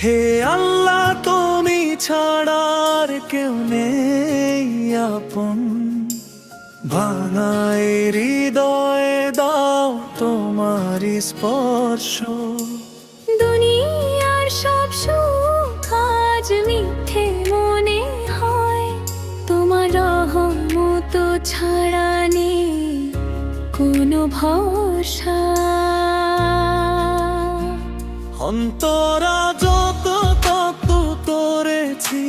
হে আল্লাহ, তুমি ছাড়া আর কেউ নেই আপন। ভাঙায় হৃদয়ে দাও তোমারই স্পর্শ। দুনিয়ার সব সুখ আজ মিথ্যে মনে হয়, তোমার রহমত ছাড়া নেই কোনো ভরসা। অন্তরা যত তত করেছি,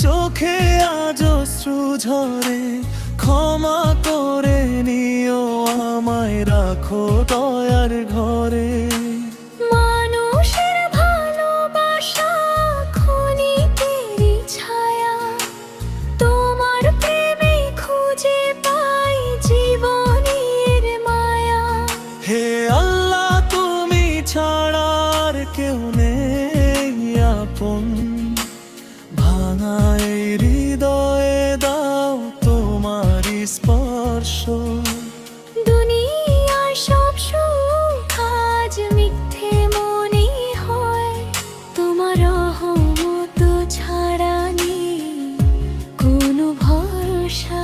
চোখে আজ অশ্রু ঝরে। ক্ষমা করে নিও আমায়, রাখো দয়ার ঘরে। মানুষের ভালোবাসা ক্ষণিকেরই ছায়া, তোমার প্রেমে খুঁজে পাই জীবনের মায়া। হে আল্লাহ, তুমি ছাড়া আর কেউ নেই আপন। ভাঙায় হৃদয়ে দাও তোমারই স্পর্শ। দুনিয়ার সব সুখ আজ মিথ্যে মনে হয়, তোমার রহমত ছাড়া নেই কোনো ভরসা।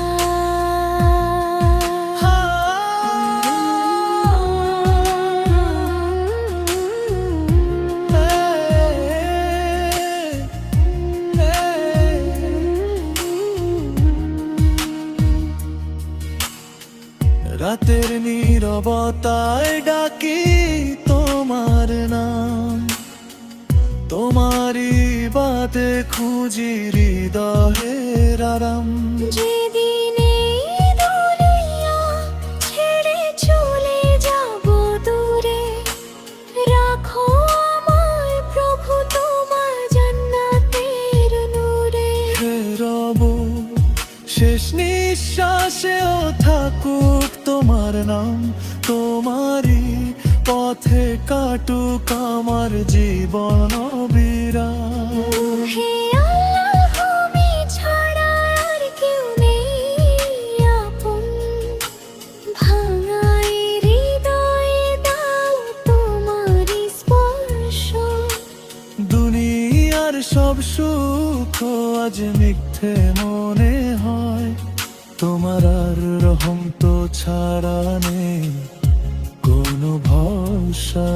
রাতের নীরবতায় ডাকি তোমার নাম, তোমারই বাদে খুঁজি হৃদয়ের আরাম। যেদিন এই দুনিয়া ছেড়ে চলে যাব দূরে, রাখো আমায় প্রভু তোমার জান্নাতের নূরে। রব শেষ নিঃশ্বাসেও থাকুক তোমার নাম, তোমারই পথে কাটুক আমার জীবন বিরাম। হে আল্লাহ, তুমি ছাড়া আর কেউ নেই আপন। ভাঙায় হৃদয়ে দাও তোমারই স্পর্শ। দুনিয়ার সব সুখ আজ মিথ্যে মনে হয়, তোমার আর রহম তো ছাড়া নেই কোনো ভরসা।